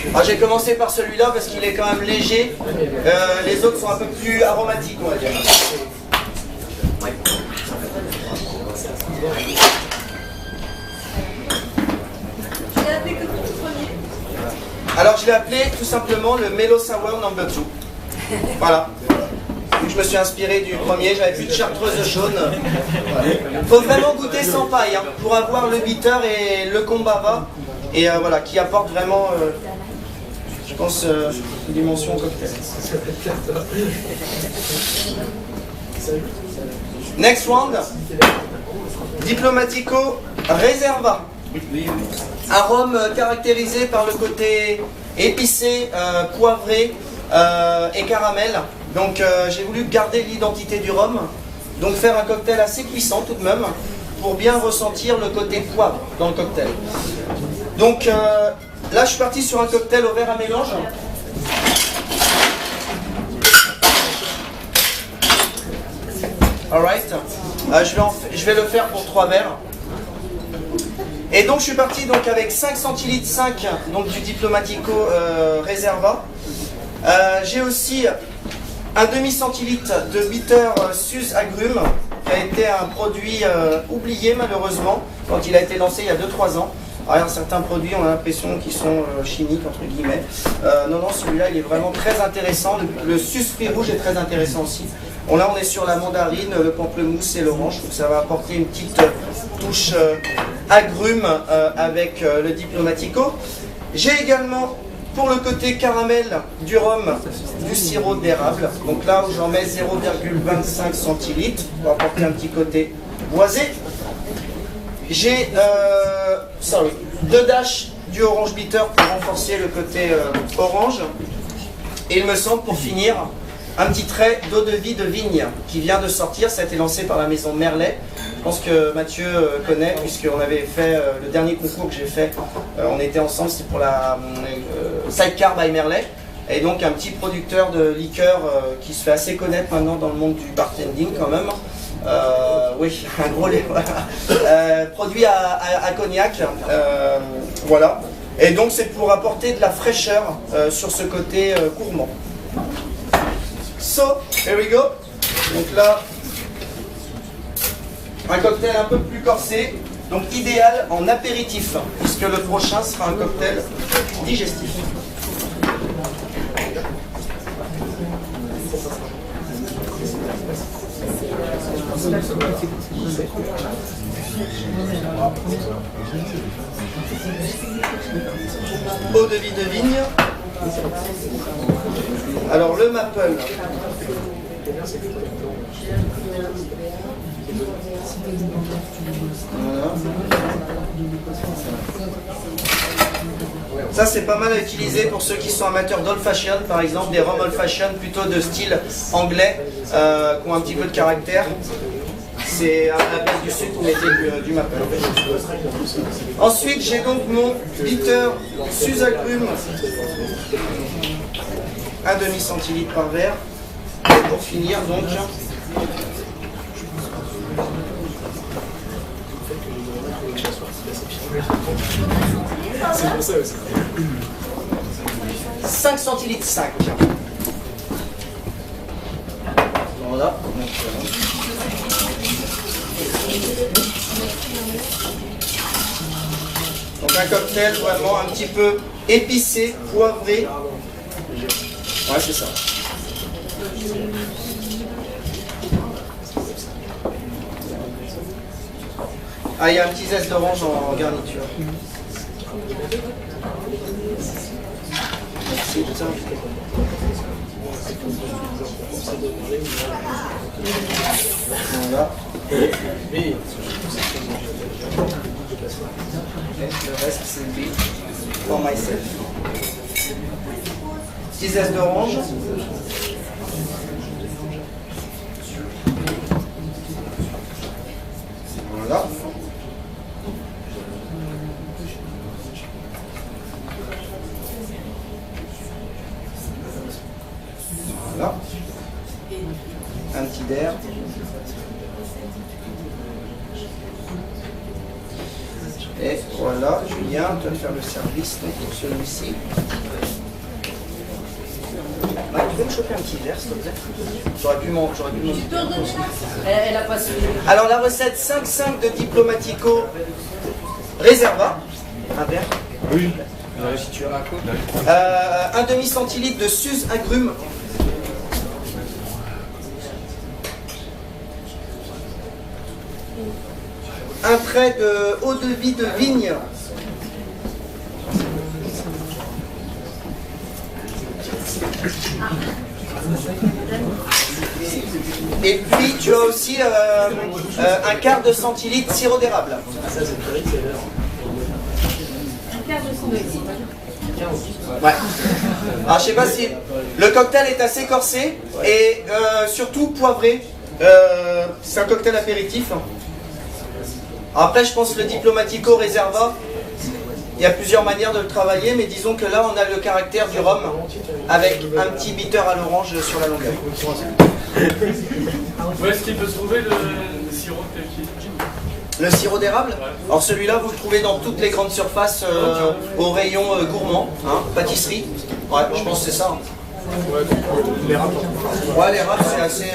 Alors j'ai commencé par celui-là parce qu'il est quand même léger. Les autres sont un peu plus aromatiques, on va dire. Alors je l'ai appelé tout simplement le Mellow Sour No. 2. Voilà. Donc, je me suis inspiré du premier, j'avais plus de chartreuse jaune. Faut vraiment goûter sans paille, hein, pour avoir le bitter et le kombava. Et voilà, qui apporte vraiment, je pense, une dimension cocktail. Next round. Diplomatico Reserva. Arôme caractérisé par le côté épicé, poivré et caramel. Donc j'ai voulu garder l'identité du rhum. Donc faire un cocktail assez puissant tout de même pour bien ressentir le côté poivre dans le cocktail. Donc là je suis parti sur un cocktail au verre à mélange. Alright. Je vais le faire pour 3 verres. Et donc je suis parti donc avec 5 centilitres 5 donc du Diplomatico Reserva. J'ai aussi un demi-centilitre de bitter Suze Agrumes, qui a été un produit oublié malheureusement quand il a été lancé il y a 2-3 ans. Alors, certains produits, on a l'impression qu'ils sont chimiques, entre guillemets. Non, celui-là, il est vraiment très intéressant. Le Suze fruit rouge est très intéressant aussi. Bon, là, on est sur la mandarine, le pamplemousse et l'orange. Donc, ça va apporter une petite touche agrume avec le Diplomatico. J'ai également, pour le côté caramel du rhum, du sirop d'érable. Donc là, où j'en mets 0,25 centilitres pour apporter un petit côté boisé. J'ai 2 dashes du orange bitter pour renforcer le côté orange. Et il me semble, pour finir, un petit trait d'eau de vie de vigne qui vient de sortir. Ça a été lancé par la maison Merlet. Je pense que Mathieu connaît, puisqu'on avait fait le dernier concours que j'ai fait. On était ensemble, c'est pour la Sidecar by Merlet. Et donc un petit producteur de liqueur qui se fait assez connaître maintenant dans le monde du bartending quand même. Oui, un gros lait, voilà. Produit à cognac, voilà. Et donc c'est pour apporter de la fraîcheur sur ce côté gourmand. So, here we go. Donc là, un cocktail un peu plus corsé, donc idéal en apéritif, puisque le prochain sera un cocktail digestif. Eau de vie de vigne. Alors le maple. Voilà. Ça c'est pas mal à utiliser pour ceux qui sont amateurs d'old fashion, par exemple des rhum old fashion plutôt de style anglais, qui ont un petit peu de caractère. C'est à la place du sucre, vous mettez du maple. Ensuite, j'ai donc mon bitter Suze Agrumes, 1,5 centilitre par verre. Et pour finir, donc, c'est pour ça aussi. 5 centilitres 5. Voilà. Donc un cocktail vraiment un petit peu épicé, poivré. Ouais, c'est ça. Ah, il y a un petit zeste d'orange en garniture. Merci, ça. Voilà. Et le reste, c'est B for myself. Petit zeste d'orange. Voilà. Voilà. Un petit d'air. Et voilà, Julien, tu vas faire le service donc, pour celui-ci. Tu peux me choper un petit verre, s'il te plaît? J'aurais pu m'en Elle a pas su. Alors la recette 5,5 de Diplomatico Reserva. Un verre. Oui. Si tu as. Un demi-centilitre de Suze agrumes. Un trait de eau de vie de vigne. Et puis tu as aussi un quart de centilitre sirop d'érable. Ouais. Alors je sais pas si le cocktail est assez corsé et surtout poivré. C'est un cocktail apéritif. Après je pense que le Diplomatico Reserva, il y a plusieurs manières de le travailler, mais disons que là on a le caractère du rhum avec un petit bitter à l'orange sur la longueur. Où est-ce qu'il peut se trouver le sirop de Le sirop d'érable, alors celui-là vous le trouvez dans toutes les grandes surfaces au rayon gourmand, hein, pâtisserie. Ouais, je pense que c'est ça. Hein. l'érable? Ouais, l'érable c'est assez.